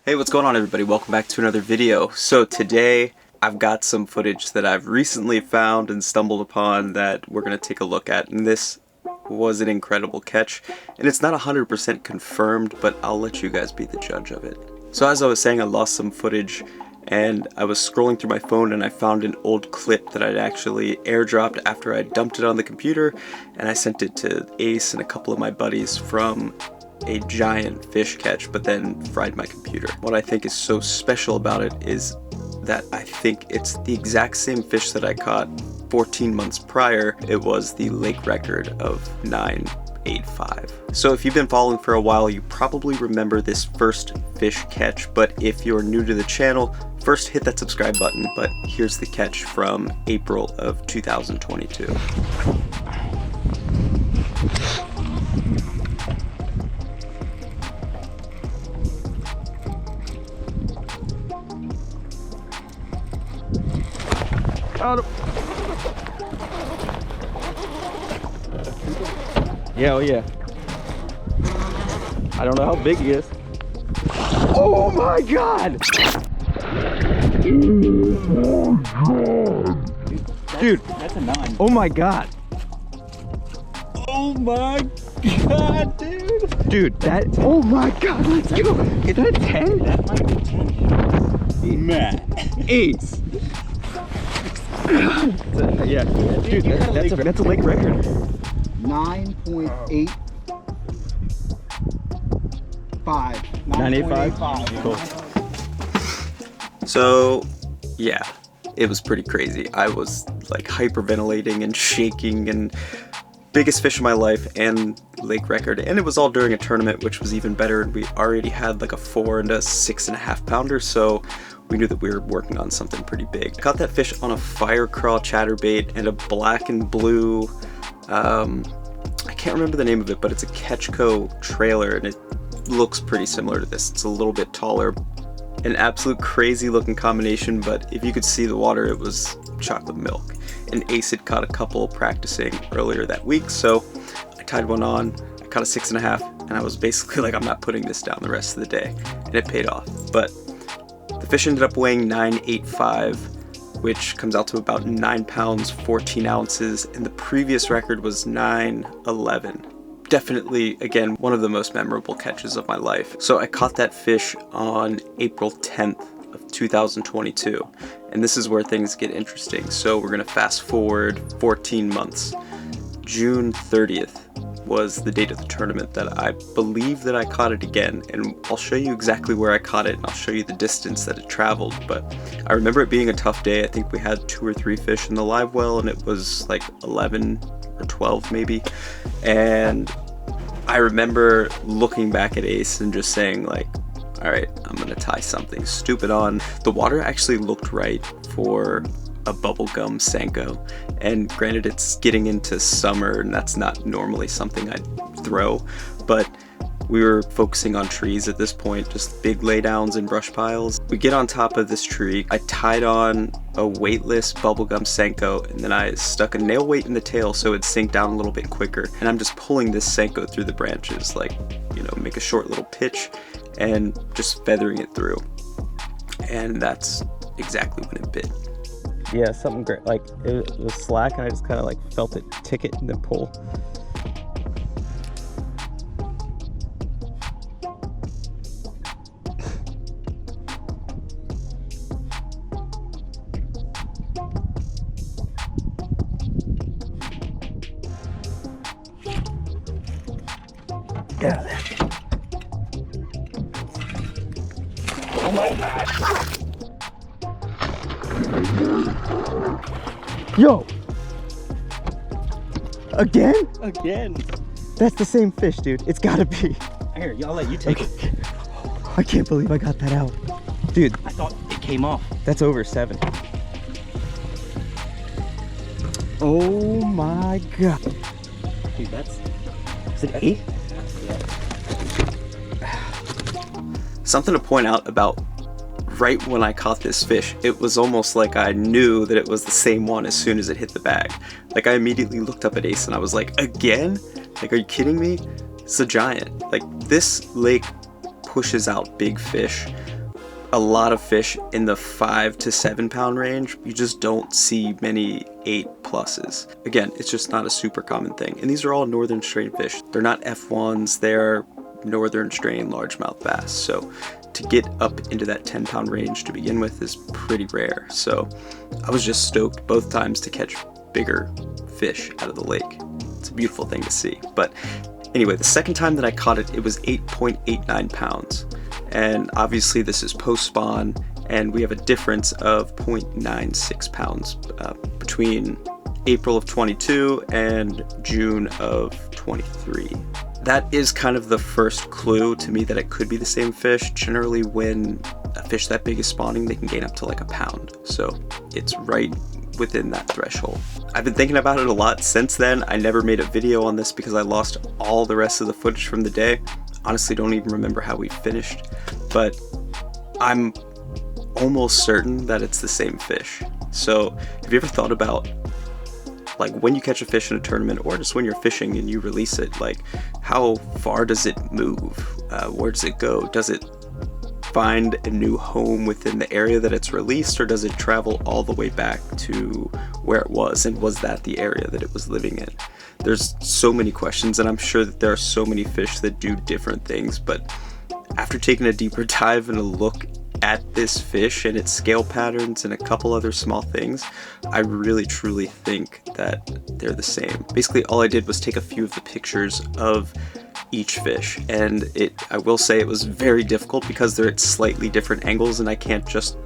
Hey, what's going on everybody? Welcome back to another video. So today I've got some footage that I've recently found and stumbled upon that we're going to take a look at, and this was an incredible catch. And it's not 100% confirmed, but I'll let you guys be the judge of it. So as I was saying, I lost some footage and I was scrolling through my phone and I found an old clip that I'd actually airdropped after I dumped it on the computer, and I sent it to Ace and a couple of my buddies from a giant fish catch, but then fried my computer. What I think is so special about it is that I think it's the exact same fish that I caught 14 months prior. It was the lake record of 985. So if you've been following for a while, you probably remember this first fish catch, but if you're new to the channel, first hit that subscribe button. But here's the catch from April of 2022. Yeah, oh yeah. I don't know how big he is. Oh my god! Dude, that's a 9. Oh my god. Oh my god, dude. Dude, that, oh my god, let's go. Is that 10? That might be 10. Man. Ace. Yeah, dude, that's a lake record. 9.85. 985? Cool. So yeah, it was pretty crazy. I was like hyperventilating and shaking, and biggest fish of my life and lake record, and it was all during a tournament, which was even better. And we already had like a 4 and a 6.5 pounder, so we knew that we were working on something pretty big. Caught that fish on a fire crawl chatterbait and a black and blue, I can't remember the name of it, but it's a Ketchco trailer, and it looks pretty similar to this. It's a little bit taller. An absolute crazy looking combination, but if you could see the water, it was chocolate milk. And Ace had caught a couple practicing earlier that week, so I tied one on. I caught a 6.5, and I was basically like, I'm not putting this down the rest of the day, and it paid off. But the fish ended up weighing 985, which comes out to about 9 pounds, 14 ounces, and the previous record was 911. Definitely, again, one of the most memorable catches of my life. So I caught that fish on April 10th of 2022, and this is where things get interesting. So we're gonna fast forward 14 months. June 30th was the date of the tournament that I believe that I caught it again, and I'll show you exactly where I caught it, and I'll show you the distance that it traveled. But I remember it being a tough day. I think we had 2 or 3 fish in the live well, and it was like 11 or 12 maybe. And I remember looking back at Ace and just saying like, all right, I'm gonna tie something stupid on. The water actually looked right for a bubblegum Senko, and granted it's getting into summer and that's not normally something I'd throw, but we were focusing on trees at this point, just big laydowns and brush piles. We get on top of this tree. I tied on a weightless bubblegum Senko, and then I stuck a nail weight in the tail so it'd sink down a little bit quicker, and I'm just pulling this Senko through the branches, like, you know, make a short little pitch and just feathering it through. And that's exactly when it bit. Yeah, something great. Like it was slack, and I just kind of like felt it tick it and then pull. Get out of there. Oh my god. Yo! Again? Again. That's the same fish, dude. It's gotta be. Here, y'all let you take it. I can't believe I got that out. Dude. I thought it came off. That's over 7. Oh my god. Dude, that's... Is it 8? Something to point out about right when I caught this fish, it was almost like I knew that it was the same one as soon as it hit the bag. Like I immediately looked up at Ace and I was like, again? Like, are you kidding me? It's a giant. Like, this lake pushes out big fish. A lot of fish in the 5 to 7 pound range. You just don't see many 8+s. Again, it's just not a super common thing. And these are all northern strain fish. They're not F1s, they're northern strain largemouth bass. So to get up into that 10 pound range to begin with is pretty rare. So I was just stoked both times to catch bigger fish out of the lake. It's a beautiful thing to see. But anyway, the second time that I caught it, it was 8.89 pounds. And obviously this is post-spawn, and we have a difference of 0.96 pounds between April of 22 and June of 23. That is kind of the first clue to me that it could be the same fish. Generally when a fish that big is spawning, they can gain up to like a pound. So it's right within that threshold. I've been thinking about it a lot since then. I never made a video on this because I lost all the rest of the footage from the day. Honestly, don't even remember how we finished, but I'm almost certain that it's the same fish. So have you ever thought about, like, when you catch a fish in a tournament, or just when you're fishing and you release it, like, how far does it move? Where does it go? Does it find a new home within the area that it's released, or does it travel all the way back to where it was, and was that the area that it was living in? There's so many questions, and I'm sure that there are so many fish that do different things, but after taking a deeper dive and a look at this fish and its scale patterns and a couple other small things, I really truly think that they're the same. Basically, all I did was take a few of the pictures of each fish, and I will say it was very difficult because they're at slightly different angles, and I can't just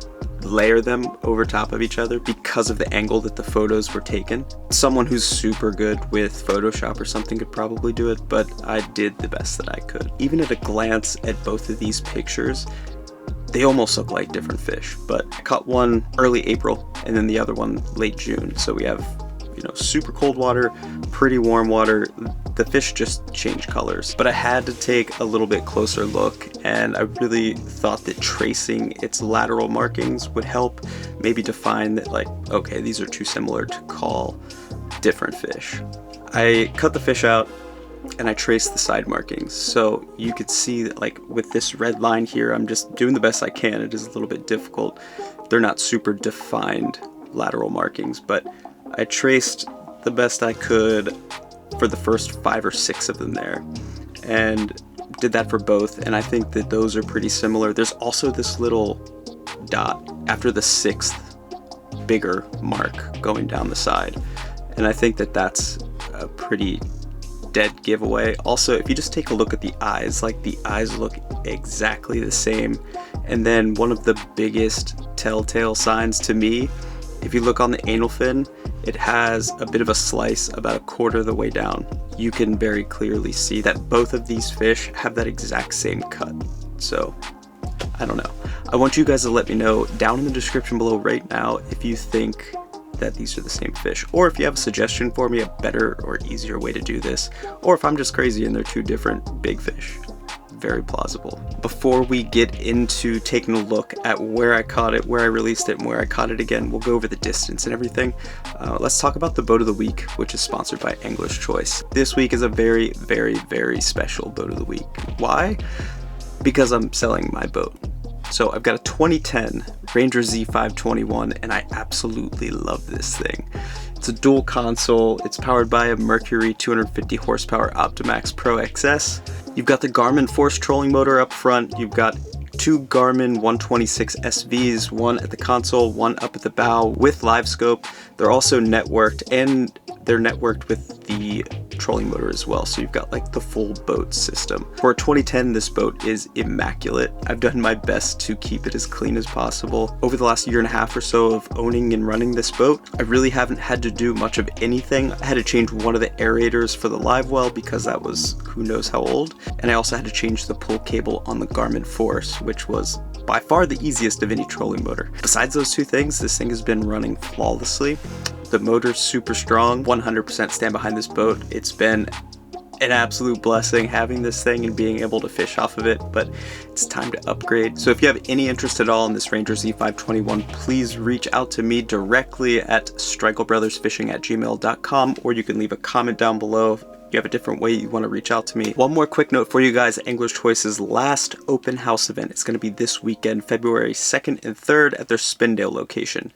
layer them over top of each other because of the angle that the photos were taken. Someone who's super good with Photoshop or something could probably do it, but I did the best that I could. Even at a glance at both of these pictures, they almost look like different fish, but I caught one early April and then the other one late June. So we have, you know, super cold water, pretty warm water. The fish just change colors, but I had to take a little bit closer look, and I really thought that tracing its lateral markings would help maybe define that, like, okay, these are too similar to call different fish. I cut the fish out and I traced the side markings, so you could see that, like, with this red line here, I'm just doing the best I can. It is a little bit difficult. They're not super defined lateral markings, but I traced the best I could for the first 5 or 6 of them there, and did that for both, and I think that those are pretty similar. There's also this little dot after the 6th bigger mark going down the side, and I think that that's a pretty dead giveaway. Also, if you just take a look at the eyes, like, the eyes look exactly the same. And then one of the biggest telltale signs to me, if you look on the anal fin, it has a bit of a slice about a quarter of the way down. You can very clearly see that both of these fish have that exact same cut. So I don't know. I want you guys to let me know down in the description below right now if you think that these are the same fish, or if you have a suggestion for me, a better or easier way to do this, or if I'm just crazy and they're two different big fish. Very plausible. Before we get into taking a look at where I caught it, where I released it, and where I caught it again, we'll go over the distance and everything. Let's talk about the boat of the week, which is sponsored by Angler's Choice. This week is a very, very, very special boat of the week. Why? Because I'm selling my boat. So I've got a 2010 Ranger Z521, and I absolutely love this thing. It's a dual console. It's powered by a Mercury 250 horsepower Optimax Pro XS. You've got the Garmin Force trolling motor up front. You've got 2 Garmin 126 SVs, one at the console, one up at the bow with live scope. They're also networked, and they're networked with the trolling motor as well, so you've got, like, the full boat system. For a 2010, this boat is immaculate. I've done my best to keep it as clean as possible. Over the last year and a half or so of owning and running this boat, I really haven't had to do much of anything. I had to change one of the aerators for the live well because that was who knows how old, and I also had to change the pull cable on the Garmin Force, which was by far the easiest of any trolling motor. Besides those 2 things, this thing has been running flawlessly. The motor's super strong, 100% stand behind this boat. It's been an absolute blessing having this thing and being able to fish off of it, but it's time to upgrade. So if you have any interest at all in this Ranger Z521, please reach out to me directly at strikelbrothersfishing@gmail.com, or you can leave a comment down below you have a different way you want to reach out to me. One more quick note for you guys, Angler's Choice's last open house event. It's going to be this weekend, February 2nd and 3rd at their Spindale location.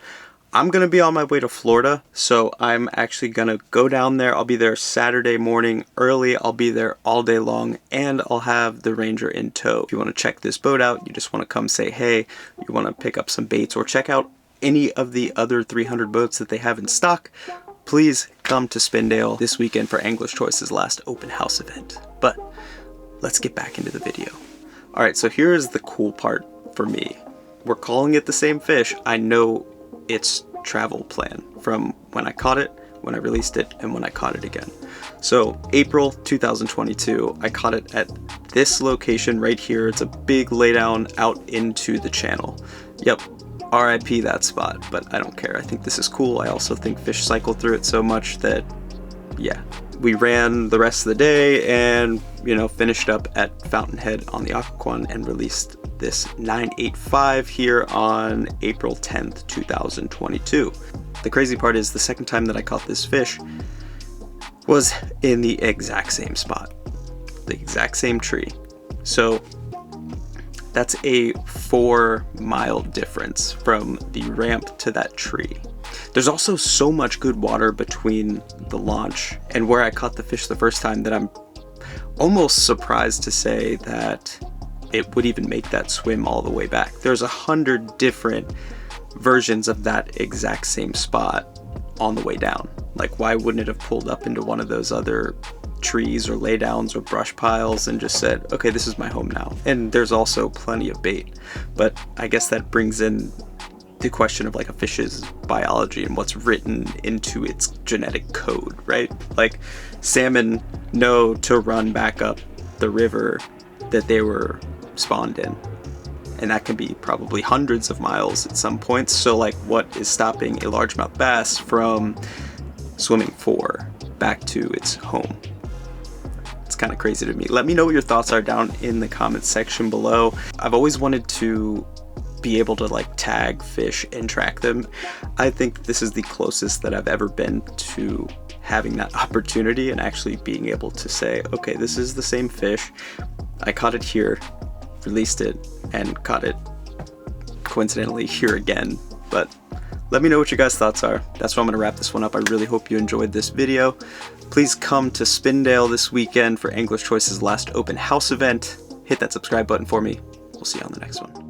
I'm going to be on my way to Florida, so I'm actually going to go down there. I'll be there Saturday morning early. I'll be there all day long, and I'll have the Ranger in tow. If you want to check this boat out, you just want to come say hey, you want to pick up some baits, or check out any of the other 300 boats that they have in stock, please come to Spindale this weekend for Angler's Choice's last open house event. But let's get back into the video. Alright, so here's the cool part for me. We're calling it the same fish. I know its travel plan from when I caught it, when I released it, and when I caught it again. So April 2022, I caught it at this location right here. It's a big laydown out into the channel. Yep, RIP that spot, but I don't care. I think this is cool. I also think fish cycle through it so much that, yeah. We ran the rest of the day and, you know, finished up at Fountainhead on the Occoquan and released this 985 here on April 10th, 2022. The crazy part is the second time that I caught this fish was in the exact same spot, the exact same tree. So that's a 4-mile difference from the ramp to that tree. There's also so much good water between the launch and where I caught the fish the first time that I'm almost surprised to say that it would even make that swim all the way back. There's 100 different versions of that exact same spot on the way down. Like, why wouldn't it have pulled up into one of those other trees or laydowns or brush piles and just said, okay, this is my home now? And there's also plenty of bait. But I guess that brings in the question of like a fish's biology and what's written into its genetic code, right? Like, salmon know to run back up the river that they were spawned in, and that can be probably hundreds of miles at some points. So like, what is stopping a largemouth bass from swimming back to its home? It's kind of crazy to me. Let me know what your thoughts are down in the comments section below. I've always wanted to be able to like tag fish and track them. I think this is the closest that I've ever been to having that opportunity and actually being able to say, okay, this is the same fish. I caught it here, released it, and caught it coincidentally here again. But let me know what your guys' thoughts are. That's where I'm going to wrap this one up. I really hope you enjoyed this video. Please come to Spindale this weekend for Angler's Choice's last open house event. Hit that subscribe button for me. We'll see you on the next one.